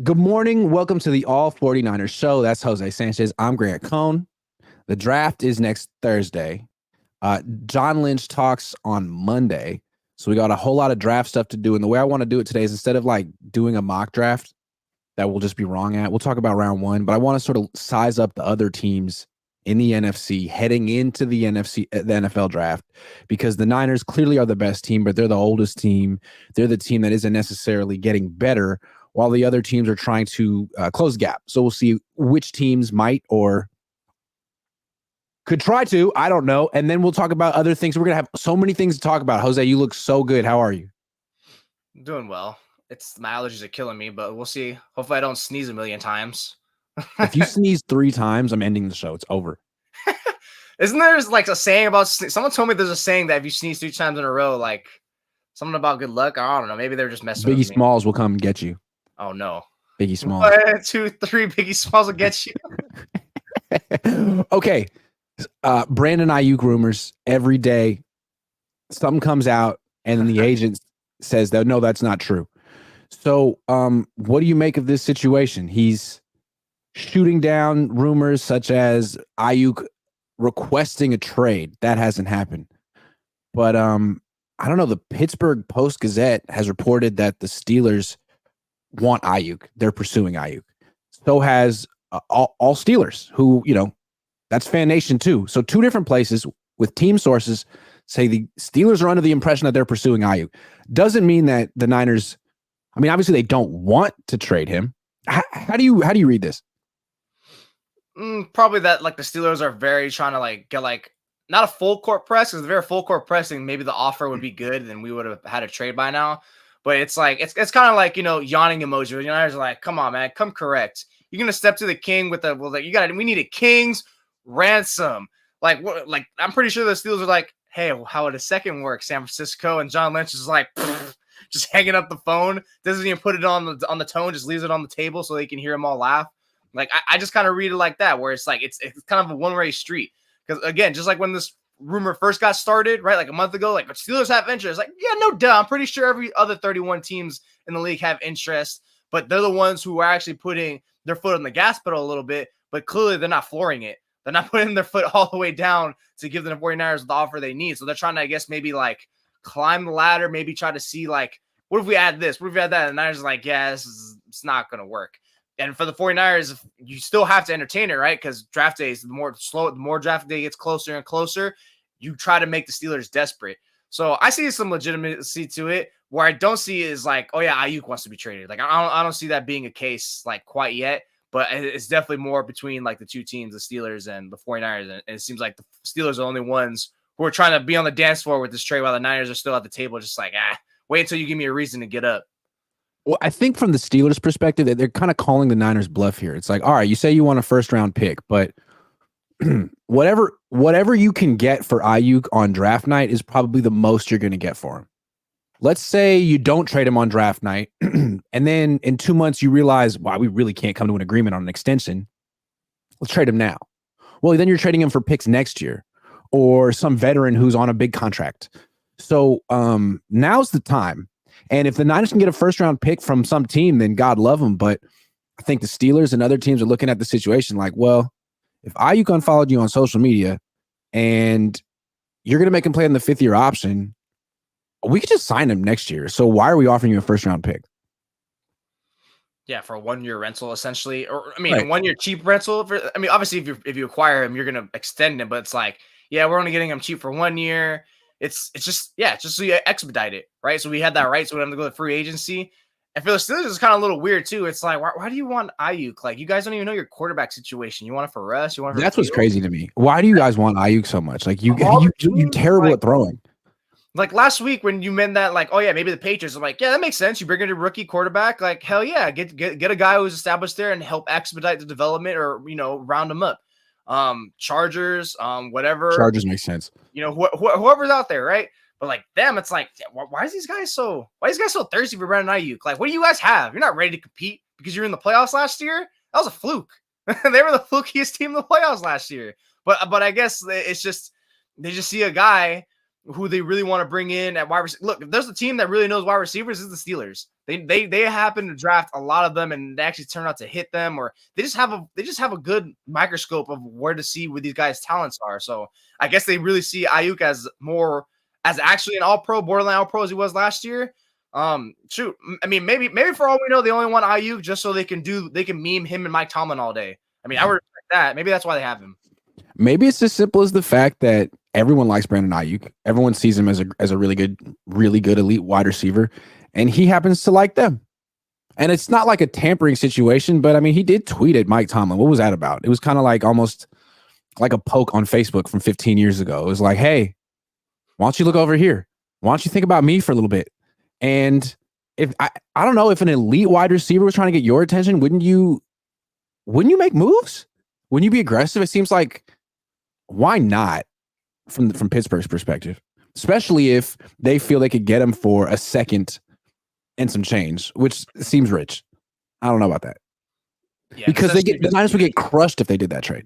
Good morning. Welcome to the All 49ers show. That's Jose Sanchez. I'm Grant Cohn. The draft is next Thursday. John Lynch talks on Monday. So we got a whole lot of draft stuff to do. And the way I want to do it today is instead of like doing a mock draft that we'll just be wrong at, we'll talk about round one, but I want to sort of size up the other teams in the NFC heading into the NFL draft, because the Niners clearly are the best team, but they're the oldest team. They're the team that isn't necessarily getting better, while the other teams are trying to close the gap. So we'll see which teams might or could try to. I don't know. And then we'll talk about other things. We're going to have so many things to talk about. Jose, you look so good. How are you? I'm doing well. It's my allergies are killing me, but we'll see. Hopefully I don't sneeze a million times. If you sneeze 3 times, I'm ending the show. It's over. Isn't there like a saying about someone told me there's a saying that if you sneeze 3 times in a row, like something about good luck? I don't know. Maybe they're just messing Biggie with me. Smalls will come and get you. Oh no. Biggie Smalls. 1, 2, 3 Biggie Smalls will get you. Okay. Brandon Aiyuk rumors every day. Something comes out and then the agent says that no, that's not true. So what do you make of this situation? He's shooting down rumors such as Aiyuk requesting a trade. That hasn't happened. But I don't know. The Pittsburgh Post-Gazette has reported that the Steelers want Aiyuk. They're pursuing Aiyuk. So has all Steelers, who, that's Fan Nation too. So 2 different places with team sources say the Steelers are under the impression that they're pursuing Aiyuk. Doesn't mean that the Niners, I mean, obviously they don't want to trade him. How do you read this? Probably that like the Steelers are very trying to like get like not a full court press, because if they're full court pressing, maybe the offer would be good and we would have had a trade by now. But it's like it's kind of like yawning emoji. The Niners are like, come on, man, come correct. You're gonna step to the king with we need a king's ransom. Like what? Like I'm pretty sure the Steelers are like, hey, how would a second work, San Francisco? And John Lynch is like, just hanging up the phone, doesn't even put it on the tone, just leaves it on the table so they can hear them all laugh. Like I just kind of read it like that, where it's like it's kind of a one-way street. Because again, just like when this rumor first got started, right, like a month ago, like Steelers have interest. Like, yeah, no doubt. I'm pretty sure every other 31 teams in the league have interest, but they're the ones who are actually putting their foot on the gas pedal a little bit. But clearly, they're not flooring it. They're not putting their foot all the way down to give the 49ers the offer they need. So they're trying to, I guess, maybe like climb the ladder, maybe try to see like, what if we add this? What if we add that? And the Niners are like, yeah, it's not going to work. And for the 49ers, you still have to entertain it, right? Because draft days, the more draft day gets closer and closer, you try to make the Steelers desperate. So I see some legitimacy to it. Where I don't see is like, oh yeah, Aiyuk wants to be traded. Like I don't see that being a case like quite yet. But it's definitely more between like the 2 teams, the Steelers and the 49ers. And it seems like the Steelers are the only ones who are trying to be on the dance floor with this trade, while the Niners are still at the table, just like, wait until you give me a reason to get up. Well, I think from the Steelers' perspective, that they're kind of calling the Niners bluff here. It's like, all right, you say you want a first-round pick, but whatever you can get for Aiyuk on draft night is probably the most you're going to get for him. Let's say you don't trade him on draft night, and then in 2 months you realize, wow, we really can't come to an agreement on an extension. Let's trade him now. Well, then you're trading him for picks next year or some veteran who's on a big contract. So now's the time. And if the Niners can get a first-round pick from some team, then God love them. But I think the Steelers and other teams are looking at the situation like, well, if Aiyuk unfollowed you on social media and you're going to make him play in the 5th-year option, we could just sign him next year. So why are we offering you a first-round pick? Yeah, for a 1-year rental, essentially. Or I mean, Right. a 1-year cheap rental. Obviously, if you acquire him, you're going to extend him. But it's like, yeah, we're only getting him cheap for 1 year. It's just so you expedite it, right? So we had that right, so we have to go to free agency. And for the Steelers, it's kind of a little weird too. It's like, why do you want Aiyuk? Like, you guys don't even know your quarterback situation. You want it for Russ? You want it for That's what's Fields? crazy to me. Why do you guys want Aiyuk so much? Like you're terrible at throwing. Like last week when you meant that, like, oh yeah, maybe the Patriots. I'm like, yeah, that makes sense. You bring in a rookie quarterback, like hell yeah, get a guy who's established there and help expedite the development, or round them up. Chargers, whatever. Chargers make sense. Whoever's out there, right? But like them, it's like, why are these guys so thirsty for Brandon Aiyuk? Like, what do you guys have? You're not ready to compete because you're in the playoffs last year. That was a fluke. They were the flukiest team in the playoffs last year. But I guess it's just they just see a guy who they really want to bring in at wide receiver. Look, if there's a team that really knows wide receivers, is the Steelers. They happen to draft a lot of them, and they actually turn out to hit them, or they just have a good microscope of where to see where these guys' talents are. So I guess they really see Aiyuk as actually an All-Pro, borderline All-Pro as he was last year. Shoot, I mean, maybe for all we know, they only want Aiyuk just so they can meme him and Mike Tomlin all day. I mean, I would respect that. Maybe that's why they have him. Maybe it's as simple as the fact that everyone likes Brandon Aiyuk. Everyone sees him as a really good elite wide receiver, and he happens to like them. And it's not like a tampering situation, but I mean, he did tweet at Mike Tomlin. What was that about? It was kind of like almost like a poke on Facebook from 15 years ago. It was like, hey, why don't you look over here? Why don't you think about me for a little bit? And if I don't know, if an elite wide receiver was trying to get your attention, wouldn't you make moves? Wouldn't you be aggressive? It seems like, why not from Pittsburgh's perspective, especially if they feel they could get him for a second and some change, which seems rich. I don't know about that. Yeah, because the Niners would get crushed if they did that trade.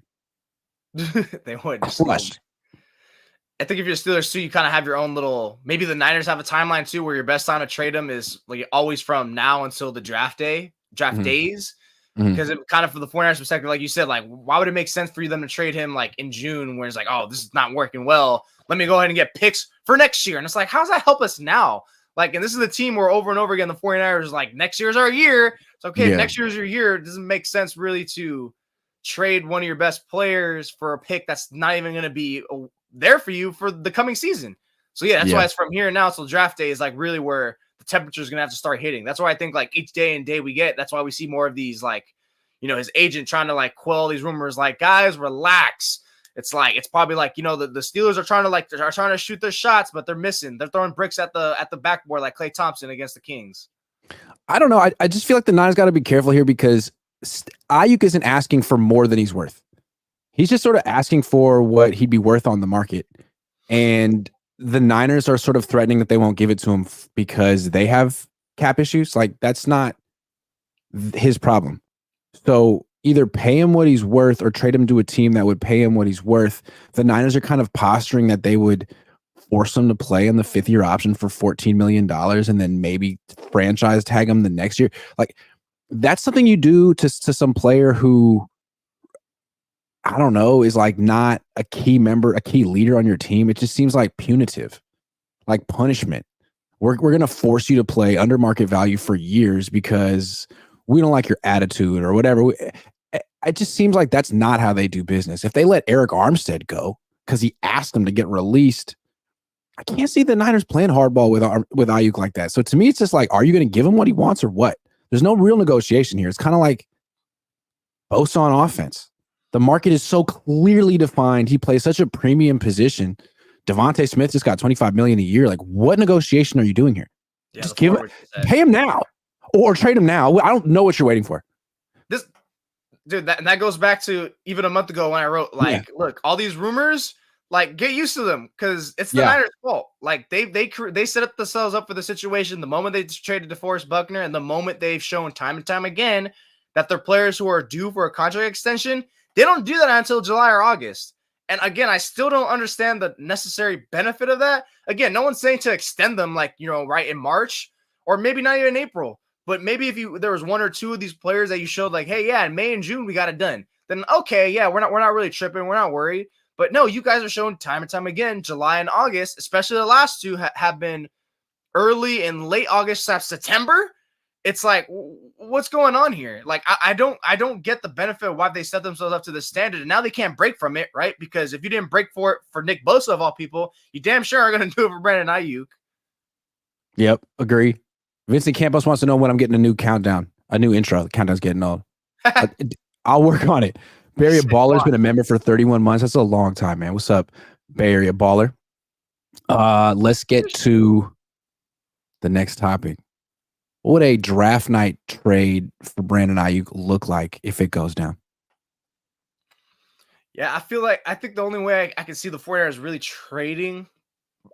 They would. Crushed. I think if you're Steelers too, you kind of have your own little. Maybe the Niners have a timeline too, where your best time to trade them is like always from now until the draft days. Because it kind of, from the 49ers perspective, like you said, like, why would it make sense for them to trade him like in June, where it's like, oh, this is not working well, let me go ahead and get picks for next year? And it's like, how does that help us now? Like, and this is the team where over and over again the 49ers like, next year's our year. It's okay, if next year's your year, it doesn't make sense really to trade one of your best players for a pick that's not even going to be there for you for the coming season. So yeah, that's why it's from here now till draft day is like really where the temperature is going to have to start hitting. That's why I think like each day and day we get, that's why we see more of these, like, you know, his agent trying to like quell these rumors, like, guys, relax. It's like, it's probably like, you know, the Steelers are trying to shoot their shots, but they're missing. They're throwing bricks at the backboard like Klay Thompson against the Kings. I don't know. I just feel like the Niners got to be careful here because Aiyuk isn't asking for more than he's worth. He's just sort of asking for what he'd be worth on the market. And the Niners are sort of threatening that they won't give it to him because they have cap issues. Like, that's not his problem. So either pay him what he's worth or trade him to a team that would pay him what he's worth. The Niners are kind of posturing that they would force him to play on the 5th-year option for $14 million and then maybe franchise tag him the next year. Like, that's something you do to some player who, I don't know, is like not a key member, a key leader on your team. It just seems like punitive, like punishment. We're going to force you to play under market value for years because we don't like your attitude or whatever. It just seems like that's not how they do business. If they let Eric Armstead go because he asked them to get released, I can't see the Niners playing hardball with Aiyuk like that. So to me, it's just like, are you going to give him what he wants or what? There's no real negotiation here. It's kind of like Bosa on offense. The market is so clearly defined. He plays such a premium position. Devontae Smith just got $25 million a year. Like, what negotiation are you doing here? Yeah, just pay him now or trade him now. I don't know what you're waiting for. This dude, that goes back to even a month ago when I wrote, like, look, all these rumors, like, get used to them because it's the Niners' fault. Like, they set up themselves up for the situation the moment they traded DeForest Buckner and the moment they've shown time and time again that their players who are due for a contract extension, they don't do that until July or August. And again, I still don't understand the necessary benefit of that. Again, no one's saying to extend them like, you know, right in March or maybe not even in April. But maybe if there was one or two of these players that you showed like, hey, yeah, in May and June we got it done. Then okay, yeah, we're not really tripping, we're not worried. But no, you guys are showing time and time again, July and August, especially the last two have been early and late August / September. It's like, what's going on here? Like, I don't get the benefit of why they set themselves up to this standard, and now they can't break from it, right? Because if you didn't break for it for Nick Bosa of all people, you damn sure are going to do it for Brandon Aiyuk. Yep, agree. Vincent Campos wants to know when I'm getting a new countdown, a new intro. The countdown's getting old. I'll work on it. Bay Area Baller's been a member for 31 months. That's a long time, man. What's up, Bay Area Baller? Let's get to the next topic. What would a draft night trade for Brandon Aiyuk look like if it goes down? Yeah, I think the only way I can see the 49ers really trading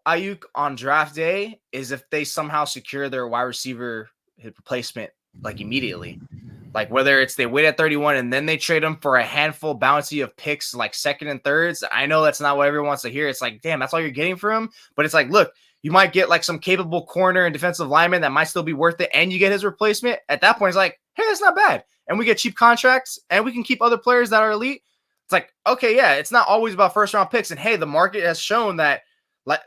Aiyuk on draft day is if they somehow secure their wide receiver replacement like immediately. Like whether it's they wait at 31 and then they trade him for a handful bounty of picks like second and thirds. I know that's not what everyone wants to hear. It's like, damn, that's all you're getting for him. But it's like, look, you might get like some capable corner and defensive lineman that might still be worth it, and you get his replacement. At that point, it's like, hey, that's not bad. And we get cheap contracts and we can keep other players that are elite. It's like, okay, yeah, it's not always about first round picks. And hey, the market has shown that like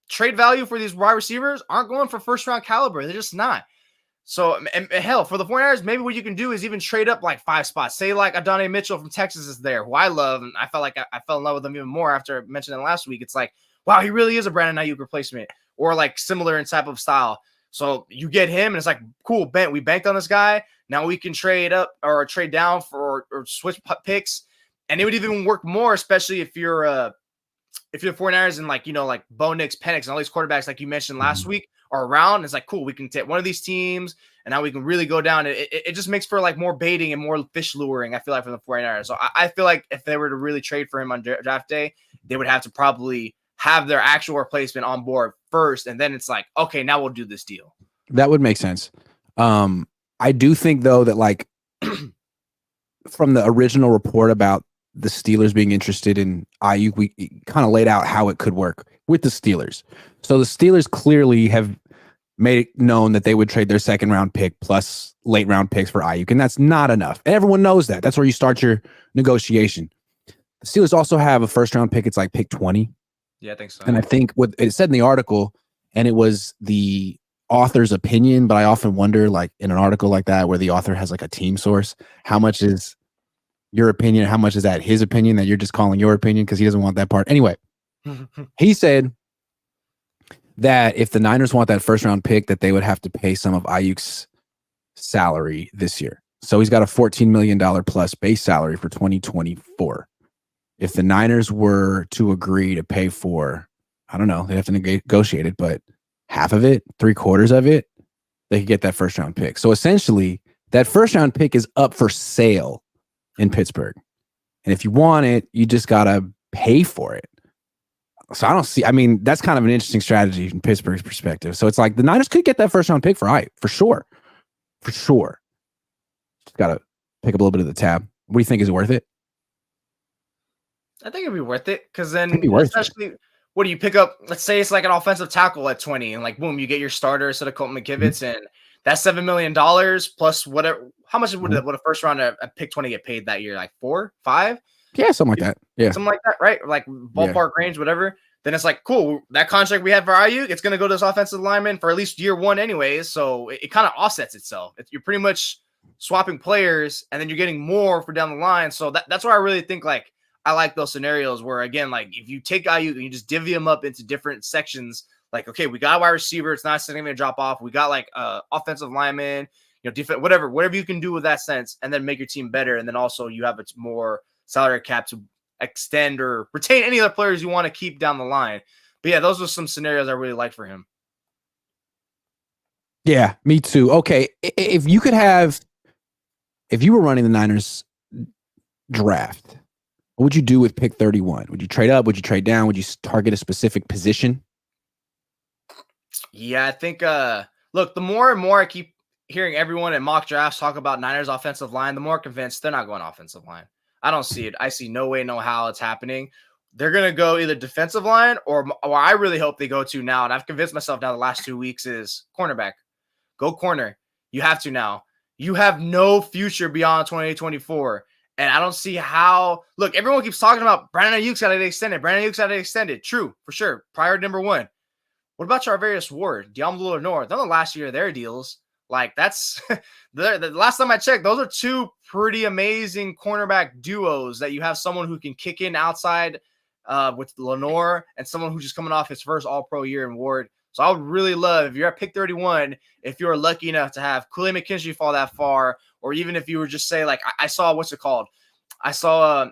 trade value for these wide receivers aren't going for first round caliber. They're just not. So, and hell, for the 49ers, maybe what you can do is even trade up like 5 spots. Say like Adonai Mitchell from Texas is there, who I love, and I felt like I fell in love with him even more after I mentioned it last week. It's like, wow, he really is a Brandon Aiyuk replacement, or like similar in type of style. So you get him, and it's like, cool, we banked on this guy. Now we can trade up or trade down for or switch picks, and it would even work more, especially if you're the 49ers and like, you know, like Bo Nix, Penix, and all these quarterbacks like you mentioned last week are around. It's like, cool, we can take one of these teams and now we can really go down. It just makes for like more baiting and more fish luring, I feel like, for the 49ers. So I feel like if they were to really trade for him on draft day, they would have to probably have their actual replacement on board first. And then it's like, okay, now we'll do this deal. That would make sense. I do think though that like from the original report about the Steelers being interested in Aiyuk, we kind of laid out how it could work with the Steelers. So the Steelers clearly have made it known that they would trade their second round pick plus late round picks for Aiyuk, and that's not enough. And everyone knows that. That's where you start your negotiation. The Steelers also have a first round pick. It's like pick 20. Yeah, I think so. And I think what it said in the article, and it was the author's opinion, but I often wonder, like in an article like that where the author has like a team source, how much is your opinion? How much is that his opinion that you're just calling your opinion because he doesn't want that part? Anyway, he said that if the Niners want that first round pick, that they would have to pay some of Aiyuk's salary this year. So he's got a $14 million plus base salary for 2024. If the Niners were to agree to pay for, I don't know, they have to negotiate it, but half of it, 3/4 of it, they could get that first round pick. So essentially, that first round pick is up for sale in Pittsburgh. And if you want it, you just got to pay for it. So I mean, that's kind of an interesting strategy from Pittsburgh's perspective. So it's like the Niners could get that first round pick for Aiyuk, for sure. For sure. Just got to pick up a little bit of the tab. What do you think? Is it worth it? I think it'd be worth it because then, especially, what do you pick up? Let's say it's like an offensive tackle at 20, and like, boom, you get your starter instead of Colton McKivitz, and that's $7 million plus whatever. How much would a first round a pick 20 get paid that year? Like 4, 5? Yeah, something like that. Yeah, something like that, right? Like ballpark range, whatever. Then it's like, cool. That contract we had for Aiyuk, it's going to go to this offensive lineman for at least year 1, anyways. So it kind of offsets itself. You're pretty much swapping players, and then you're getting more for down the line. So that's why I really think like I like those scenarios where, again, like if you take Aiyuk and you just divvy them up into different sections, like, okay, we got a wide receiver, it's not going to drop off. We got like offensive lineman, you know, defense, whatever you can do with that sense, and then make your team better. And then also you have it's more salary cap to extend or retain any other players you want to keep down the line. But yeah, those are some scenarios I really like for him. Yeah, me too. Okay, if you were running the Niners draft, what would you do with pick 31? Would you trade up? Would you trade down? Would you target a specific position? Yeah, I think, look, the more and more I keep hearing everyone in mock drafts talk about Niners offensive line, the more convinced they're not going offensive line. I don't see it. I see no way, no how it's happening. They're going to go either defensive line or I really hope they go to now, and I've convinced myself now the last 2 weeks, is cornerback. Go corner. You have to now. You have no future beyond 2024. And I don't see how. Look, everyone keeps talking about Brandon Aiyuk's got to get extended. Brandon Aiyuk's got to get extended. True, for sure. Priority number 1. What about Charvarius Ward, Deommodore Lenoir? They're the last year of their deals. Like, that's the last time I checked, those are 2 pretty amazing cornerback duos that you have someone who can kick in outside with Lenoir and someone who's just coming off his first All-Pro year in Ward. So I would really love, if you're at pick 31, if you're lucky enough to have Kool-Aid McKinstry fall that far, or even if you were just say, like, I saw, what's it called? I saw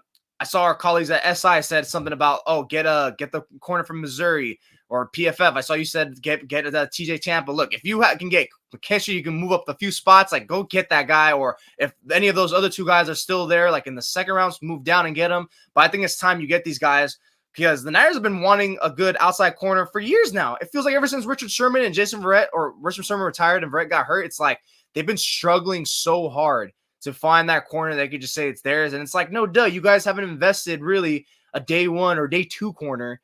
our colleagues at SI said something about, get the corner from Missouri, or PFF. I saw you said get TJ Tampa. Look, if you can get McKinstry, you can move up a few spots. Like, go get that guy. Or if any of those other 2 guys are still there, like in the second round, move down and get them. But I think it's time you get these guys, because the Niners have been wanting a good outside corner for years now. It feels like ever since Richard Sherman and Jason Verrett, or Richard Sherman retired and Verrett got hurt, it's like they've been struggling so hard to find that corner that could just say it's theirs. And it's like, no, duh, you guys haven't invested really a day 1 or day 2 corner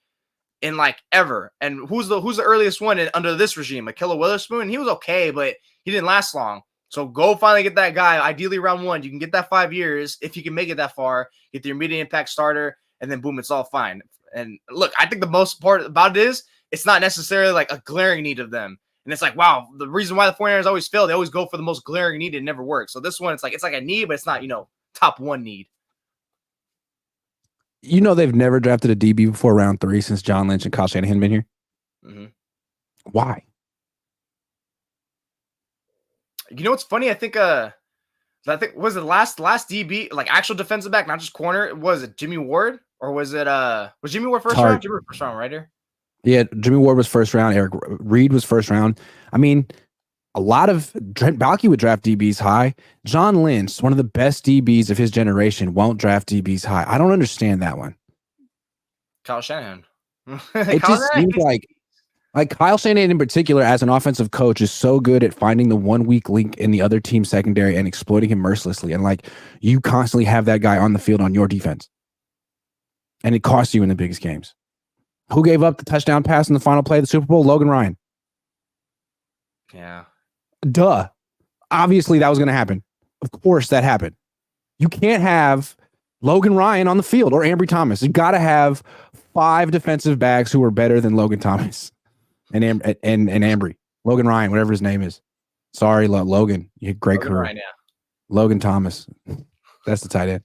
in like ever. And who's the earliest one under this regime? Ahkello Witherspoon. He was okay, but he didn't last long. So go finally get that guy. Ideally round 1, you can get that 5 years if you can make it that far. Get the immediate impact starter, and then boom, it's all fine. And look, I think the most part about it is it's not necessarily like a glaring need of them. And it's like, wow, the reason why the 49ers always fail, they always go for the most glaring need. It never works. So this one, it's like a need, but it's not, top 1 need. They've never drafted a DB before round 3 since John Lynch and Kyle Shanahan been here. Mm-hmm. Why? What's funny? I think was it last DB, like actual defensive back, not just corner. Was it Jimmy Ward or was Jimmy Ward first round? Jimmy Ward first round, right here. Yeah, Jimmy Ward was first round. Eric Reed was first round. I mean, a lot of Trent Baalke would draft DBs high. John Lynch, one of the best DBs of his generation, won't draft DBs high. I don't understand that one. Kyle Shanahan. It just seems like Kyle Shanahan in particular, as an offensive coach, is so good at finding the one weak link in the other team's secondary and exploiting him mercilessly. And like, you constantly have that guy on the field on your defense. And it costs you in the biggest games. Who gave up the touchdown pass in the final play of the Super Bowl? Logan Ryan. Yeah. Duh. Obviously that was going to happen. Of course that happened. You can't have Logan Ryan on the field or Ambry Thomas. You got to have 5 defensive backs who are better than Logan Thomas and Ambry. Logan Ryan, whatever his name is. Sorry, Logan. You had great career. Ryan, yeah. Logan Thomas. That's the tight end.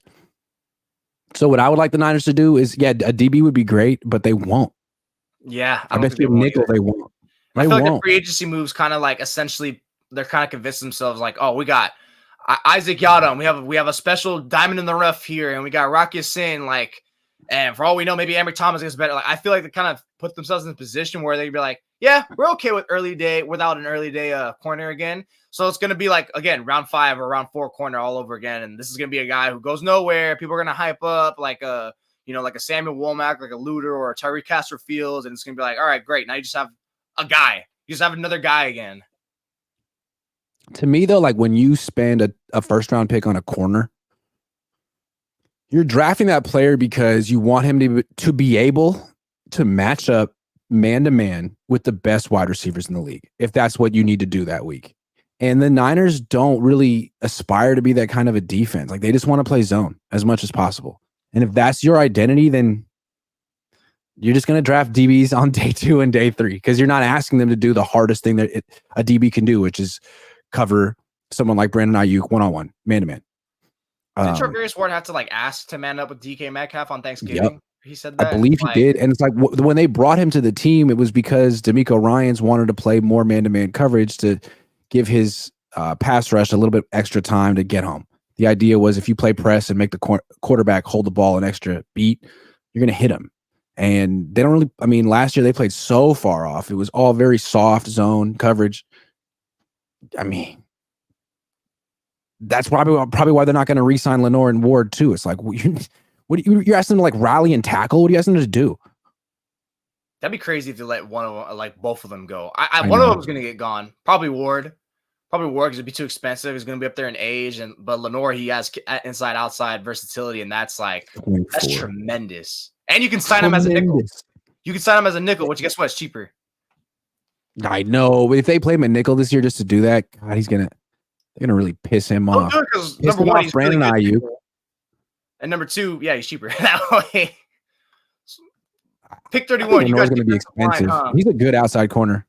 So what I would like the Niners to do is, a DB would be great, but they won't. Yeah. I bet you nickel they won't. I feel like the free agency moves kind of like essentially they're kind of convinced themselves like, oh, we got Isaac Yadam. We have a special diamond in the rough here, and we got Rocky Sin. Like, and for all we know, maybe Ambry Thomas is better. Like, I feel like they kind of put themselves in a position where they'd be like, yeah, we're okay with without an early day corner again. So it's gonna be like again round 5 or round 4 corner all over again, and this is gonna be a guy who goes nowhere. People are gonna hype up like a Samuel Womack, like a Luter or a Tyree Fields, and it's gonna be like, all right, great. Now you just have a guy. You just have another guy again. To me, though, like when you spend a first round pick on a corner, you're drafting that player because you want him to be able to match up man to man with the best wide receivers in the league, if that's what you need to do that week. And the Niners don't really aspire to be that kind of a defense. Like, they just want to play zone as much as possible. And if that's your identity, then you're just going to draft DBs on day 2 and day 3 because you're not asking them to do the hardest thing that a DB can do, which is cover someone like Brandon Aiyuk one-on-one, man-to-man. Did Travarius Ward have to like ask to man up with DK Metcalf on Thanksgiving? Yep. He said that. I believe he did. And it's like when they brought him to the team, it was because D'Amico Ryans wanted to play more man-to-man coverage to give his pass rush a little bit extra time to get home. The idea was if you play press and make the quarterback hold the ball an extra beat, you're going to hit him. And they don't really, I mean, last year they played so far off. It was all very soft zone coverage. I mean, that's probably why they're not going to re-sign Lenore and Ward too. It's like, you're asking them to like rally and tackle. What are you asking them to do? That'd be crazy if you let one of them, like both of them go. One of them is going to get gone. Probably Ward because it'd be too expensive. He's going to be up there in age, but Lenore, he has inside outside versatility, and that's like 24. That's tremendous. And you can sign him as a nickel. You can sign him as a nickel, which guess what? It's cheaper. I know, but if they play him at nickel this year just to do that, God, they're gonna really piss him off. Because number 1, he's Brandon Aiyuk, and number 2, yeah, he's cheaper that way. Pick 31. You guys going to be expensive. Line, huh? He's a good outside corner.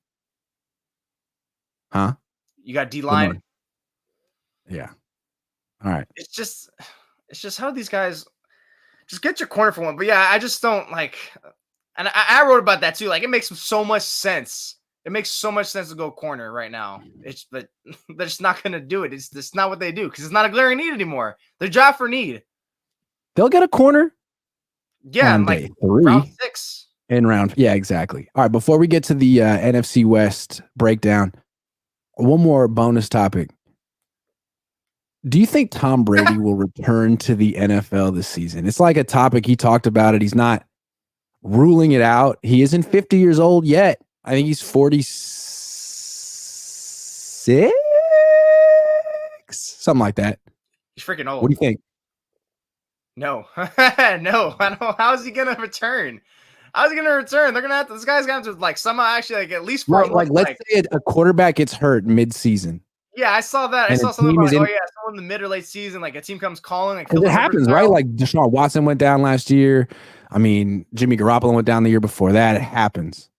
Huh? You got D-line. Yeah. All right. It's just how these guys just get your corner for one. But yeah, I just don't like. And I wrote about that too. Like, it makes so much sense. It makes so much sense to go corner right now. But they're just not going to do it. It's not what they do because it's not a glaring need anymore. They're draft for need. They'll get a corner. Yeah, like 3 round 6. Yeah, exactly. All right, before we get to the NFC West breakdown, one more bonus topic. Do you think Tom Brady will return to the NFL this season? It's like a topic he talked about it. He's not ruling it out. He isn't 50 years old yet. I think he's 46. something like that. He's freaking What old. do you think? No, no, I don't know. How is he gonna return? How's he gonna return? They're gonna have to. This guy's gonna have to like somehow actually like at least for a month. Let's say a quarterback gets hurt mid-season. Yeah, I saw that. I saw something about like, someone in the mid or late season, like a team comes calling. Like, it happens, right? Like Deshaun Watson went down last year. I mean, Jimmy Garoppolo went down the year before that. It happens.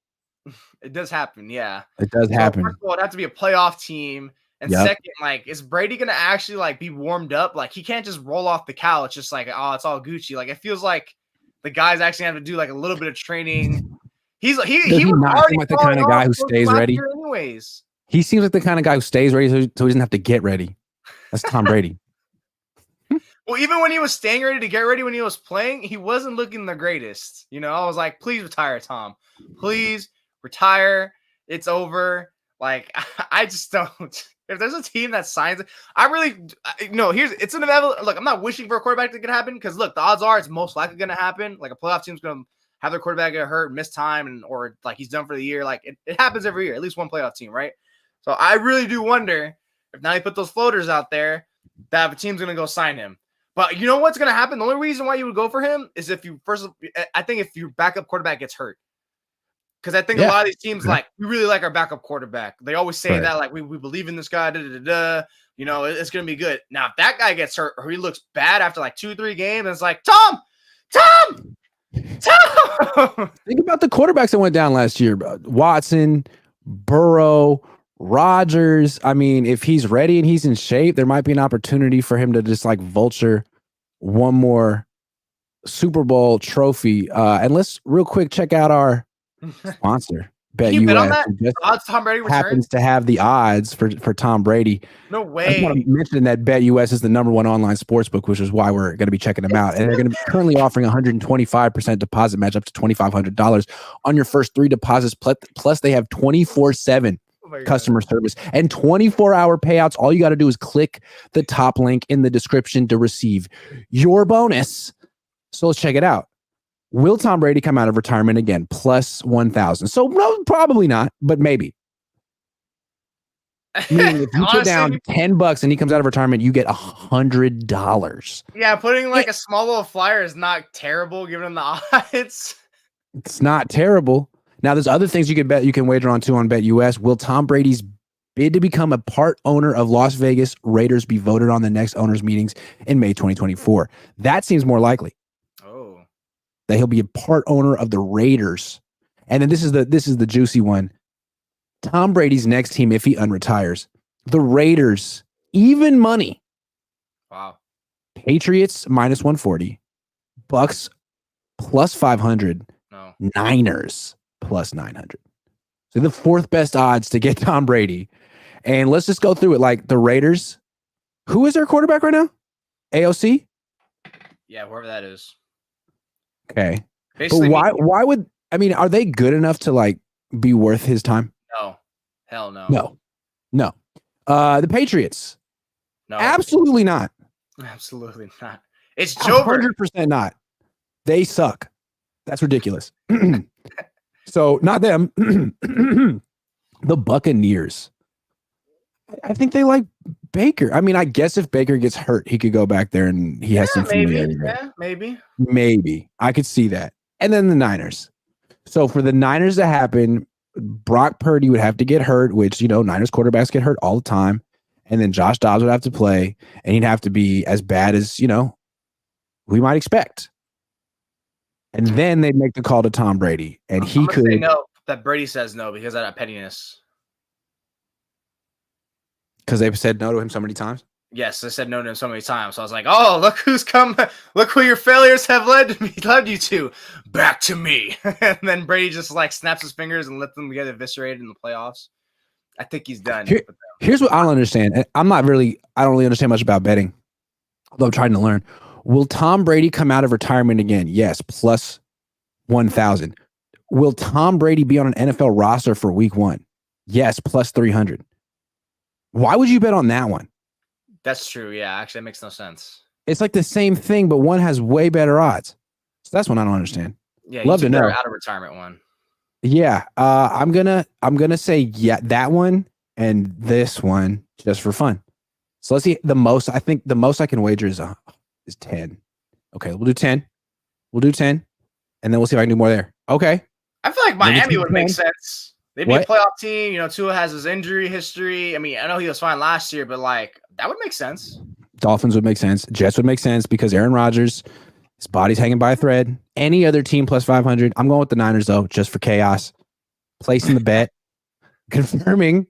It does happen, yeah. It does happen. First of all, it'd have to be a playoff team. And second, like, is Brady going to actually, like, be warmed up? Like, he can't just roll off the couch just like, oh, it's all Gucci. Like, it feels like the guys actually have to do, like, a little bit of training. He was not seem like the kind of guy who stays ready. Anyways. He seems like the kind of guy who stays ready so he doesn't have to get ready. That's Tom Brady. Well, even when he was staying ready to get ready when he was playing, he wasn't looking the greatest. You know, I was like, please retire, Tom. Please retire. It's over. Like, I just don't. If there's a team that signs it, I really no. It's an inevitable. Look, I'm not wishing for a quarterback to happen because look, the odds are it's most likely going to happen. Like a playoff team's going to have their quarterback get hurt, miss time, and or like he's done for the year. Like it happens every year. At least one playoff team, right? So I really do wonder if now you put those floaters out there, that a team's going to go sign him. But you know what's going to happen? The only reason why you would go for him is if you I think if your backup quarterback gets hurt. Because I think a lot of these teams, like, we really like our backup quarterback. They always say that, like, we believe in this guy, you know, it's going to be good. Now, if that guy gets hurt or he looks bad after, like, 2-3 games, it's like, Tom! Think about the quarterbacks that went down last year. Watson, Burrow, Rodgers. I mean, if he's ready and he's in shape, there might be an opportunity for him to just, like, vulture one more Super Bowl trophy. And let's real quick check out our sponsor, Bet you US, bet on that? Odds Tom Brady returns? Happens to have the odds for Tom Brady. No way. I just want to mention that Bet US is the +1 online sportsbook, which is why we're going to be checking them out. And they're going to be currently offering 125% deposit match up to $2,500 on your first 3 deposits. Plus, they have 24/7 customer service and 24-hour payouts. All you got to do is click the top link in the description to receive your bonus. So let's check it out. Will Tom Brady come out of retirement again? +1,000. So no, probably not, but maybe. Meaning if you put down $10 and he comes out of retirement, you get $100. Yeah, putting like a small little flyer is not terrible given the odds. It's not terrible. Now there's other things you can bet, you can wager on too on Bet US. Will Tom Brady's bid to become a part owner of Las Vegas Raiders be voted on the next owners meetings in May 2024? That seems more likely. That he'll be a part owner of the Raiders. And then this is the juicy one. Tom Brady's next team, if he unretires, the Raiders, even money. Wow. Patriots -140, Bucks +500, no. Niners +900. So the fourth best odds to get Tom Brady. And let's just go through it. Like the Raiders, who is their quarterback right now? AOC? Yeah, whoever that is. Okay. Basically, but why would, I mean, are they good enough to like be worth his time? No. Hell no. No. The Patriots. No. Absolutely not. Absolutely not. It's Joe 100% not. They suck. That's ridiculous. So not them. The Buccaneers. I think they like Baker. I mean, I guess if Baker gets hurt, he could go back there and he has some familiarity. Yeah, maybe. Maybe. I could see that. And then the Niners. So for the Niners to happen, Brock Purdy would have to get hurt, which, you know, Niners quarterbacks get hurt all the time. And then Josh Dobbs would have to play, and he'd have to be as bad as, you know, we might expect. And then they'd make the call to Tom Brady. And he could say no, that Brady says no because of that pettiness. Because they've said no to him so many times? Yes, I said no to him so many times. So I was like, oh, look who's come. Look who your failures have led you to. Back to me. And then Brady just like snaps his fingers and lets them get eviscerated in the playoffs. I think he's done. Here's what I don't understand. I don't really understand much about betting, although I'm trying to learn. Will Tom Brady come out of retirement again? Yes, +1,000. Will Tom Brady be on an NFL roster for week 1? Yes, +300. Why would you bet on that one? That's true. Yeah, actually, that makes no sense. It's like the same thing, but one has way better odds. So that's one I don't understand. Yeah, love to know. Out of retirement one. Yeah, I'm gonna say that one and this one just for fun. So let's see the most. I think the most I can wager is 10. Okay, we'll do 10. We'll do 10, and then we'll see if I can do more there. Okay. I feel like Miami would make sense. They'd be a What? playoff team. You know, Tua has his injury history. I mean, I know he was fine last year, but like that would make sense. Dolphins would make sense. Jets would make sense because Aaron Rodgers, his body's hanging by a thread. Any other team plus 500. I'm going with the Niners though, just for chaos. Placing the bet, confirming,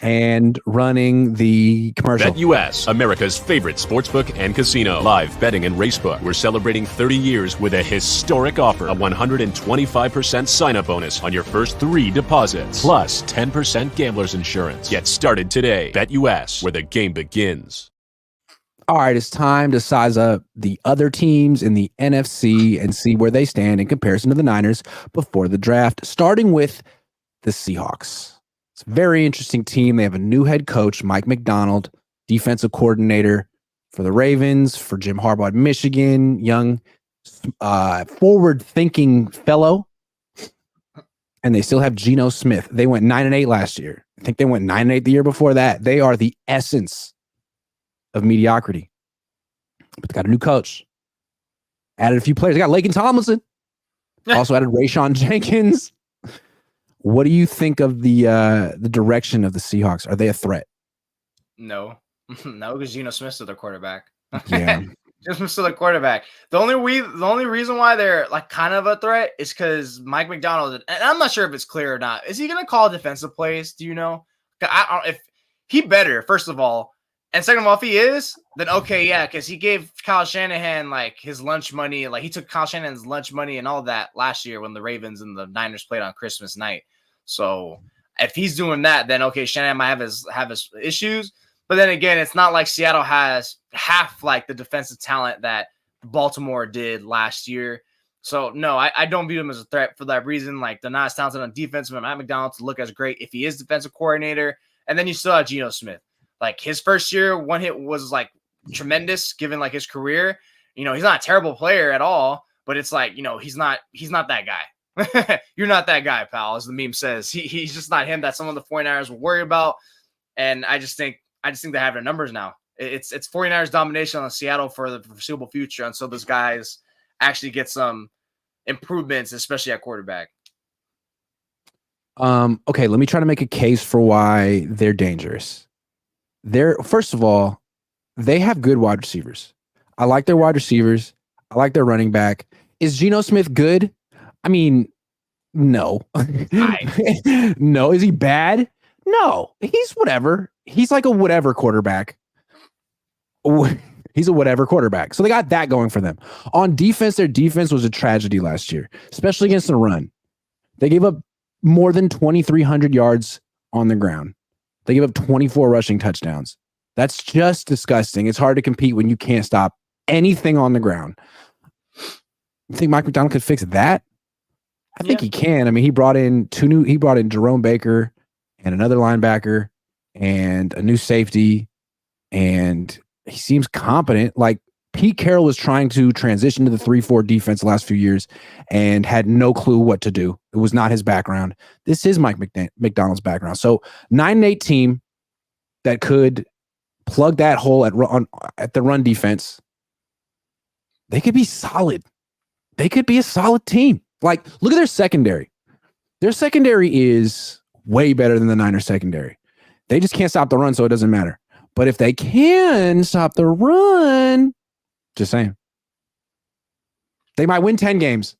and running the commercial. BetUS, America's favorite sportsbook and casino. Live betting and racebook. We're celebrating 30 years with a historic offer. A 125% sign-up bonus on your first 3 deposits. Plus 10% gambler's insurance. Get started today. BetUS, where the game begins. All right, it's time to size up the other teams in the NFC and see where they stand in comparison to the Niners before the draft, starting with the Seahawks. It's a very interesting team. They have a new head coach, Mike Macdonald, defensive coordinator for the Ravens, for Jim Harbaugh at Michigan, young, forward-thinking fellow. And they still have Geno Smith. They went 9-8 last year. I think they went 9-8 the year before that. They are the essence of mediocrity. But they got a new coach. Added a few players. They got Laken Tomlinson. Also added Rayshon Jenkins. What do you think of the direction of the Seahawks? Are they a threat? No, because Geno Smith's still their quarterback. Yeah, Geno Smith's still their quarterback. The only reason why they're like kind of a threat is because Mike Macdonald. And I'm not sure if it's clear or not. Is he going to call defensive plays? Do you know? If he better, first of all, and second of all, if he is, then okay, yeah, because he gave Kyle Shanahan like his lunch money. Like he took Kyle Shanahan's lunch money and all that last year when the Ravens and the Niners played on Christmas night. So if he's doing that, then okay, Shanahan might have his issues. But then again, it's not like Seattle has half like the defensive talent that Baltimore did last year. So no, I don't view him as a threat for that reason. Like they're not as talented on defense, but Matt McDonald to look as great if he is defensive coordinator. And then you still have Geno Smith. Like his first year, one hit was like tremendous given like his career. You know, he's not a terrible player at all, but it's like, you know, he's not that guy. You're not that guy, pal, as the meme says. He's just not him that some of the 49ers will worry about. And I just think they have their numbers now. It's 49ers domination on Seattle for the foreseeable future until those guys actually get some improvements, especially at quarterback. Okay, let me try to make a case for why they're dangerous. First of all, they have good wide receivers. I like their wide receivers. I like their running back. Is Geno Smith good? I mean, no. No. Is he bad? No. He's whatever. He's like a whatever quarterback. He's a whatever quarterback. So they got that going for them. On defense, their defense was a tragedy last year, especially against the run. They gave up more than 2,300 yards on the ground. They gave up 24 rushing touchdowns. That's just disgusting. It's hard to compete when you can't stop anything on the ground. You think Mike Macdonald could fix that? I think he can. I mean, he brought in Jerome Baker and another linebacker and a new safety, and he seems competent. Like Pete Carroll was trying to transition to the 3-4 defense the last few years and had no clue what to do. It was not his background. This is Mike Macdonald's background. So 9-8 team that could plug that hole at the run defense. They could be solid. They could be a solid team. Like, look at their secondary. Their secondary is way better than the Niners secondary. They just can't stop the run, so it doesn't matter. But if they can stop the run, just saying, they might win 10 games.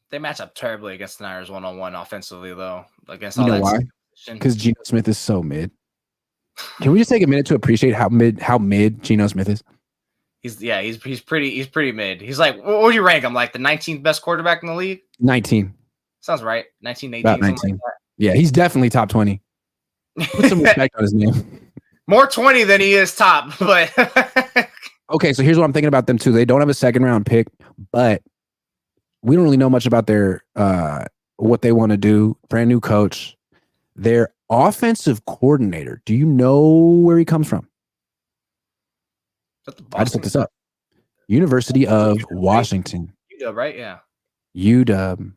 They match up terribly against the Niners one-on-one offensively, thoh. Against you all know that why? Because Geno Smith is so mid. Can we just take a minute to appreciate how mid Geno Smith is? He's pretty mid. He's like, what would you rank him? Like the 19th best quarterback in the league? 19. Sounds right. 19, 18. About 19. Like yeah, he's definitely top 20. Put some respect on his name. More 20 than he is top, but okay, so here's what I'm thinking about them too. They don't have a second round pick, but we don't really know much about their what they want to do. Brand new coach. Their offensive coordinator. Do you know where he comes from? I just looked this up. University of Washington. UW, right? Yeah. UW,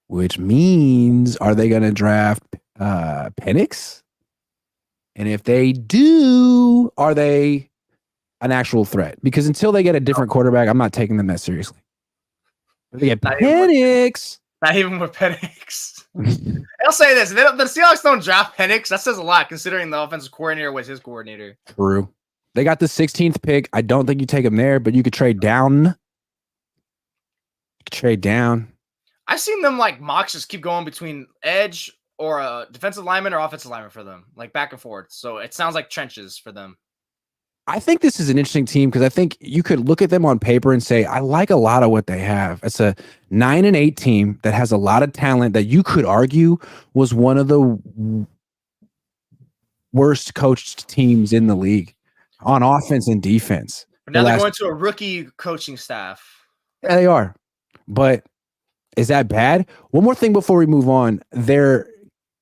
which means are they going to draft Penix? And if they do, are they an actual threat? Because until they get a different quarterback, I'm not taking them that seriously. If they get Penix. Not even with Penix. I'll say this. The Seahawks don't draft Penix. That says a lot considering the offensive coordinator was his coordinator. True. They got the 16th pick. I don't think you take him there, but you could trade down. I've seen them like mocks just keep going between edge or a defensive lineman or offensive lineman for them, like back and forth. So it sounds like trenches for them. I think this is an interesting team because I think you could look at them on paper and say, I like a lot of what they have. It's a 9-8 team that has a lot of talent that you could argue was one of the worst coached teams in the league on offense and defense. But now they're going to a rookie coaching staff. Yeah, they are. But is that bad? One more thing before we move on.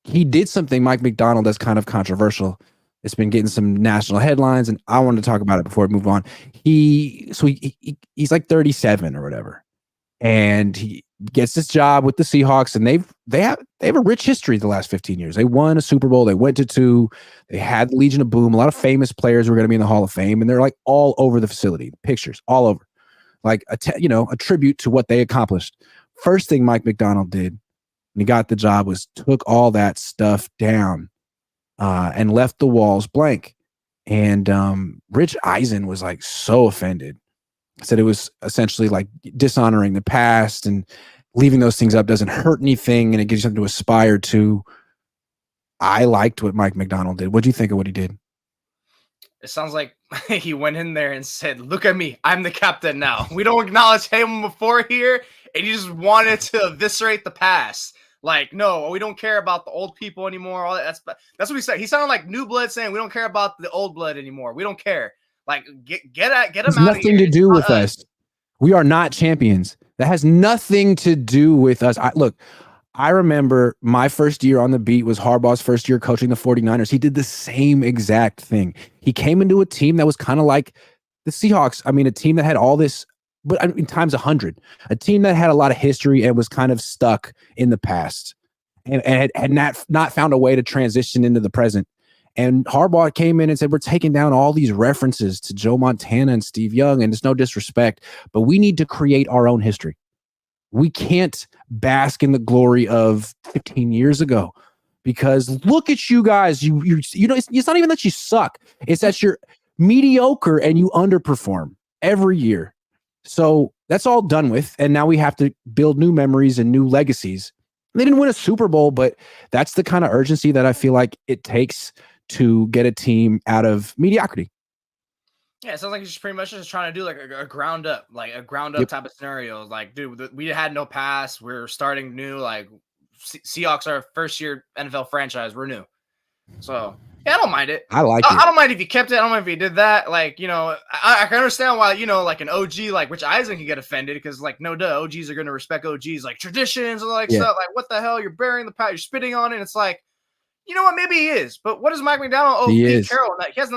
He did something, Mike Macdonald, that's kind of controversial. It's been getting some national headlines, and I wanted to talk about it before we move on. He's like 37 or whatever, and he gets this job with the Seahawks, and they have a rich history the last 15 years. They won a Super Bowl, they went to 2, they had the Legion of Boom. A lot of famous players were going to be in the Hall of Fame, and they're like all over the facility, pictures all over, like a tribute to what they accomplished. First thing Mike Macdonald did when he got the job was took all that stuff down. And left the walls blank. And Rich Eisen was like so offended. Said it was essentially like dishonoring the past, and leaving those things up doesn't hurt anything, and it gives you something to aspire to. I liked what Mike Macdonald did. What do you think of what he did? It sounds like he went in there and said, look at me, I'm the captain now. We don't acknowledge him before here, and he just wanted to eviscerate the past. Like, no, we don't care about the old people anymore. All that's what he said. He sounded like new blood saying we don't care about the old blood anymore. We don't care. Like, get him out of here. Nothing to do with us. We are not champions. That has nothing to do with us. I remember my first year on the beat was Harbaugh's first year coaching the 49ers. He did the same exact thing. He came into a team that was kind of like the Seahawks. I mean, a team that had all this, but I mean, times 100, a team that had a lot of history and was kind of stuck in the past and had not found a way to transition into the present. And Harbaugh came in and said, we're taking down all these references to Joe Montana and Steve Young, and it's no disrespect, but we need to create our own history. We can't bask in the glory of 15 years ago, because look at you guys. You know, it's not even that you suck. It's that you're mediocre and you underperform every year. So that's all done with. And now we have to build new memories and new legacies. They didn't win a Super Bowl, but that's the kind of urgency that I feel like it takes to get a team out of mediocrity. Yeah, it sounds like he's just pretty much just trying to do like a ground up type of scenario. Like, dude, we had no past. We're starting new. Like, Seahawks are first year NFL franchise. We're new. So, yeah, I don't mind it. I like it. I don't mind if he kept it. I don't mind if he did that. Like, you know, I can understand why, you know, like an OG like Rich Eisen can get offended because, like, no duh, OGs are going to respect OGs, like traditions and like stuff. Like, what the hell? You're burying the past. You're spitting on it. It's like, you know what? Maybe he is. But what is Mike Macdonald? Oh, Pete Carroll.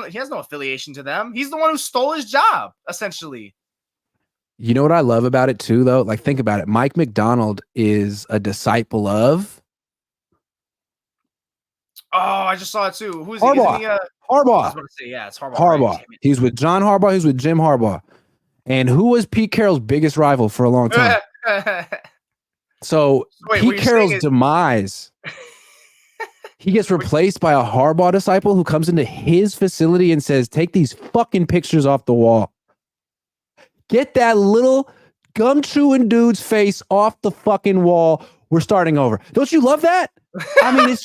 He has no affiliation to them. He's the one who stole his job, essentially. You know what I love about it too, though? Like, think about it. Mike Macdonald is a disciple of. Oh, I just saw it too. Who's Harbaugh? He? Harbaugh. I was going to say, yeah, it's Harbaugh. Harbaugh. Right? He's with John Harbaugh. He's with Jim Harbaugh. And who was Pete Carroll's biggest rival for a long time? So Pete Carroll's demise, he gets replaced by a Harbaugh disciple who comes into his facility and says, take these fucking pictures off the wall. Get that little gum-chewing dude's face off the fucking wall. We're starting over. Don't you love that? I mean,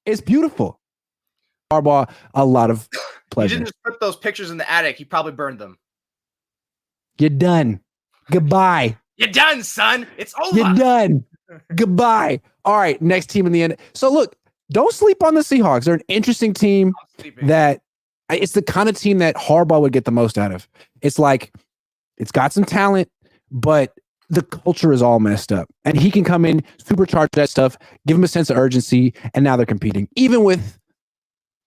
it's beautiful. Harbaugh, a lot of pleasure. He didn't just put those pictures in the attic. He probably burned them. You're done. Goodbye. You're done, son. It's over. You're done. Goodbye. All right, next team in the end. So look, don't sleep on the Seahawks. They're an interesting team that it's the kind of team that Harbaugh would get the most out of. It's like it's got some talent, but the culture is all messed up. And he can come in, supercharge that stuff, give them a sense of urgency, and now they're competing, even with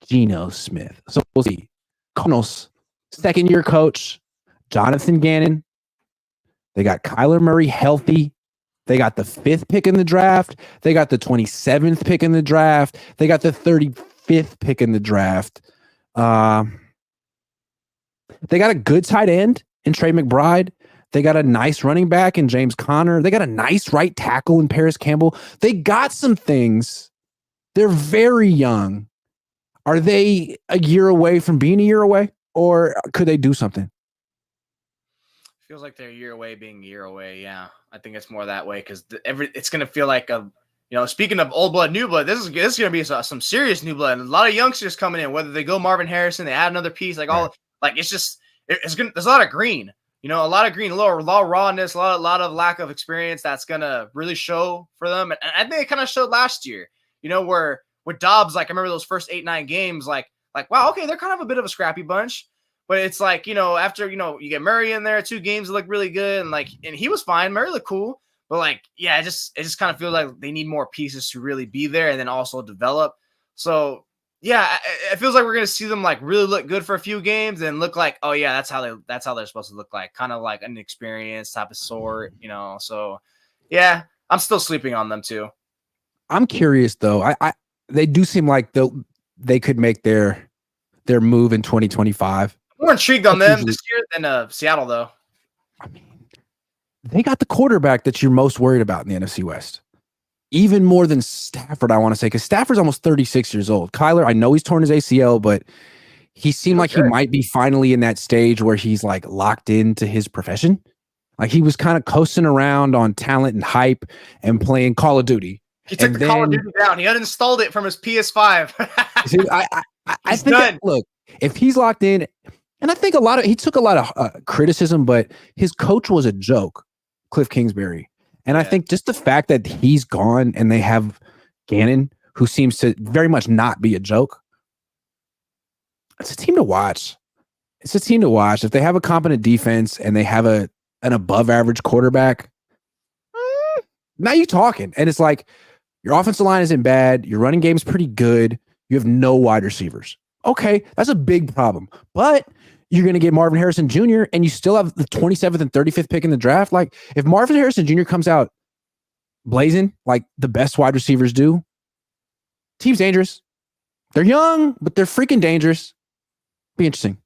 Geno Smith. So we'll see. Cardinals, second-year coach, Jonathan Gannon. They got Kyler Murray healthy. They got the 5th pick in the draft. They got the 27th pick in the draft. They got the 33rd 5th pick in the draft. They got a good tight end in Trey McBride. They got a nice running back in James Conner. They got a nice right tackle in Paris Campbell. They got some things. They're very young. Are they a year away from being a year away, or could they do something? Feels like they're a year away being a year away. Yeah, I think it's more that way because it's going to feel like speaking of old blood, new blood, this is going to be some serious new blood. And a lot of youngsters coming in, whether they go Marvin Harrison, they add another piece, there's a lot of green. A lot of green, a lot of rawness, a lot of lack of experience that's going to really show for them. And I think it kind of showed last year, where with Dobbs, I remember those first 8-9 games, wow, okay, they're kind of a bit of a scrappy bunch. But it's after, you get Murray in there, 2 games that look really good. And he was fine. Murray looked cool. But it just kind of feels like they need more pieces to really be there and then also develop. So yeah, it feels like we're going to see them really look good for a few games and look like, oh yeah, that's how they're supposed to look like, kind of like an experienced type of sort, so yeah, I'm still sleeping on them too. I'm curious though. They do seem like they could make their move in 2025. I'm more intrigued on them this year than Seattle though. I mean, they got the quarterback that you're most worried about in the NFC West. Even more than Stafford, I want to say, because Stafford's almost 36 years old. Kyler, I know he's torn his ACL, but he seemed like he might be finally in that stage where he's locked into his profession. He was kind of coasting around on talent and hype and playing Call of Duty. He took the Call of Duty down. He uninstalled it from his PS5. See, I think look, if he's locked in, and I think he took a lot of criticism, but his coach was a joke, Cliff Kingsbury. And I think just the fact that he's gone and they have Gannon, who seems to very much not be a joke, it's a team to watch. It's a team to watch. If they have a competent defense and they have an above average quarterback, now you're talking. And it's your offensive line isn't bad. Your running game's pretty good. You have no wide receivers. Okay, that's a big problem. But you're going to get Marvin Harrison Jr. and you still have the 27th and 35th pick in the draft. If Marvin Harrison Jr. comes out blazing like the best wide receivers do, team's dangerous. They're young, but they're freaking dangerous. Be interesting.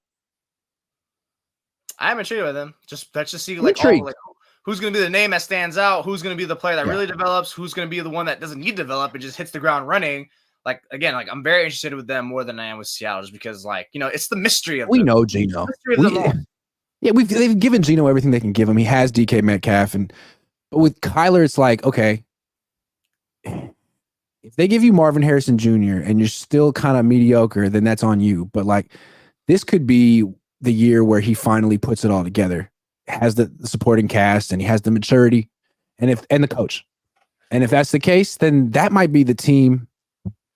I'm intrigued with them. Let's just see who's going to be the name that stands out, who's going to be the player that really develops, who's going to be the one that doesn't need to develop and just hits the ground running. I'm very interested with them more than I am with Seattle, just because, it's the mystery of. We know Geno. They've given Geno everything they can give him. He has DK Metcalf, but with Kyler, it's okay. If they give you Marvin Harrison Jr. and you're still kind of mediocre, then that's on you. But this could be the year where he finally puts it all together, has the supporting cast, and he has the maturity, and the coach. And if that's the case, then that might be the team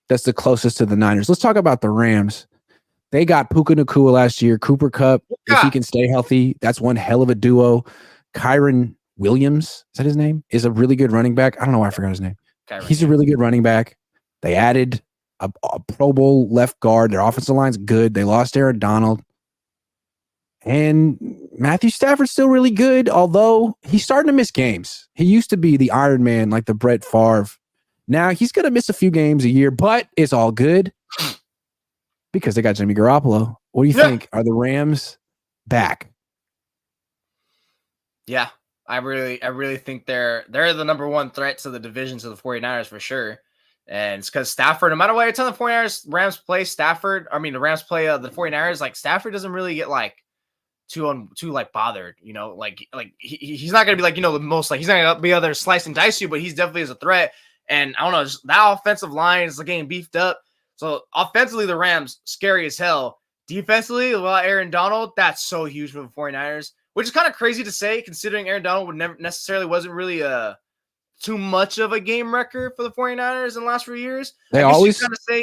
that's the closest to the Niners. Let's talk about the Rams. They got Puka Nacua last year. Cooper Kupp, if he can stay healthy, that's one hell of a duo. Kyron Williams, is that his name? Is a really good running back. I don't know why I forgot his name. He's a really good running back. They added a Pro Bowl left guard. Their offensive line's good. They lost Aaron Donald. And Matthew Stafford's still really good, although he's starting to miss games. He used to be the Iron Man, like the Brett Favre. Now he's going to miss a few games a year, but it's all good because they got Jimmy Garoppolo. What do you think? Are the Rams back? Yeah, I really think they're the number one threat to the division to the 49ers for sure. And it's because Stafford, no matter what, every time the Rams play the Rams play the 49ers, Stafford doesn't really get too bothered, he's not going to be the most, he's not going to be other slice and dice you, but he's definitely is a threat. And I don't know, just that offensive line is getting beefed up. So offensively, the Rams, scary as hell. Defensively, Aaron Donald, that's so huge for the 49ers, which is kind of crazy to say considering Aaron Donald wasn't really too much of a game record for the 49ers in the last few years. They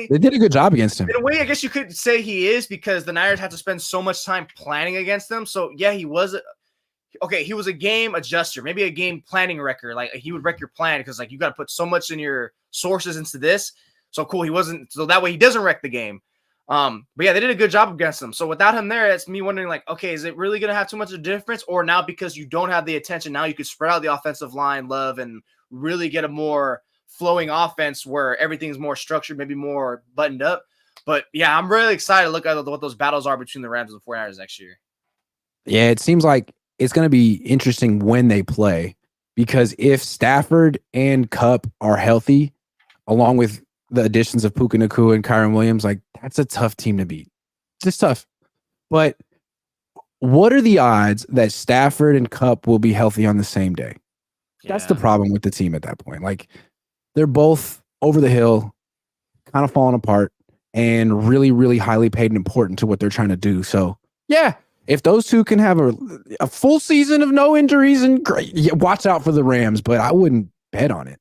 did a good job against him. In a way, I guess you could say he is because the Niners had to spend so much time planning against them. So yeah, he was a game adjuster, maybe a game planning wrecker. He would wreck your plan because you got to put so much in your sources into this. So cool, he wasn't. So that way he doesn't wreck the game. But yeah, they did a good job against him. So without him there, it's me wondering okay, is it really going to have too much of a difference? Or now because you don't have the attention, now you could spread out the offensive line, love, and really get a more flowing offense where everything's more structured, maybe more buttoned up. But yeah, I'm really excited to look at what those battles are between the Rams and the 49ers next year. Yeah, it seems like it's going to be interesting when they play, because if Stafford and Kupp are healthy, along with the additions of Puka Nacua and Kyron Williams, like that's a tough team to beat. It's just tough. But what are the odds that Stafford and Kupp will be healthy on the same day? That's the problem with the team at that point. Like they're both over the hill, kind of falling apart, and really, really highly paid and important to what they're trying to do. So yeah, if those two can have a full season of no injuries, and great, watch out for the Rams, but I wouldn't bet on it.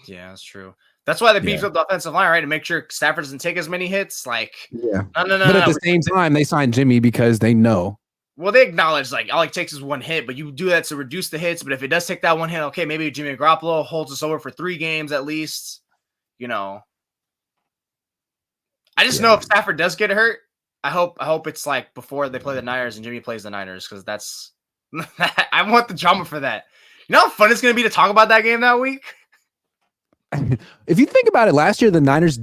Yeah, that's true. That's why they beefed up the offensive line, right? To make sure Stafford doesn't take as many hits. Like, no. But at the same time, they signed Jimmy because they know. Well, they acknowledge like all it takes is one hit, but you do that to reduce the hits. But if it does take that one hit, okay, maybe Jimmy Garoppolo holds us over for 3 games at least. You know, I just know if Stafford does get hurt, I hope it's like before they play the Niners and Jimmy plays the Niners, because that's I want the drama for that. You know how fun it's going to be to talk about that game that week? If you think about it, last year the Niners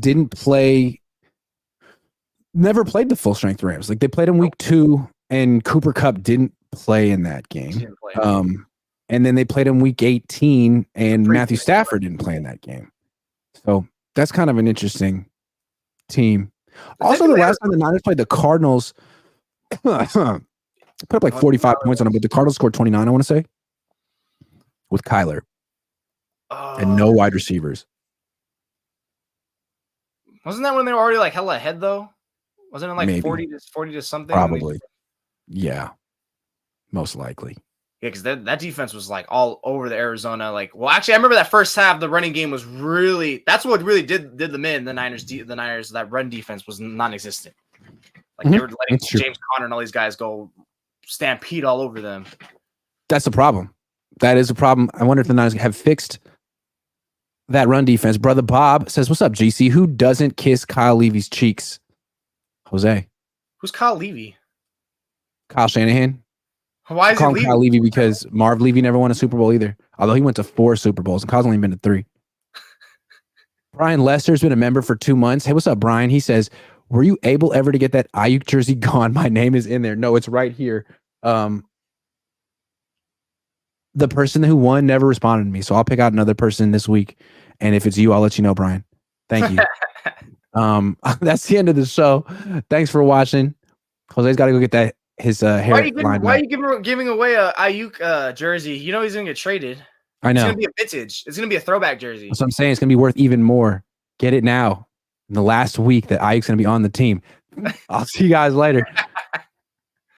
never played the full strength Rams. Like they played in week 2, and Cooper Kupp didn't play in that game. And then they played in week 18, and Matthew Stafford didn't play in that game. So that's kind of an interesting team. Also, the last time the Niners played the Cardinals, put up like 45 points on them, but the Cardinals scored 29, I want to say, with Kyler. And no wide receivers. Wasn't that when they were already like hella ahead though? Wasn't it like Maybe. 40 to something? Probably. Yeah. Most likely. Yeah, because that defense was like all over the Arizona. Like, well, actually, I remember that first half, the running game was that's what really did them in. The Niners, that run defense was non-existent. Like they were letting James Conner and all these guys go stampede all over them. That's the problem. That is a problem. I wonder if the Niners have fixed that run defense. Brother Bob says, "What's up, GC? Who doesn't kiss Kyle Levy's cheeks?" Jose. Who's Kyle Levy? Kyle Shanahan. Why is he leaving? Kyle Levy because Marv Levy never won a Super Bowl either. Although he went to 4 Super Bowls and Kyle's only been to 3. Brian Lester's been a member for 2 months. Hey, what's up, Brian? He says, "Were you able ever to get that Aiyuk jersey gone? My name is in there." No, it's right here. The person who won never responded to me, so I'll pick out another person this week. And if it's you, I'll let you know, Brian. Thank you. That's the end of the show. Thanks for watching. Jose's got to go get his hair. Why are you giving away a Aiyuk jersey? You know he's gonna get traded. I know. It's gonna be a vintage. It's gonna be a throwback jersey. That's what I'm saying. It's gonna be worth even more. Get it now. In the last week that Aiyuk's gonna be on the team. I'll see you guys later.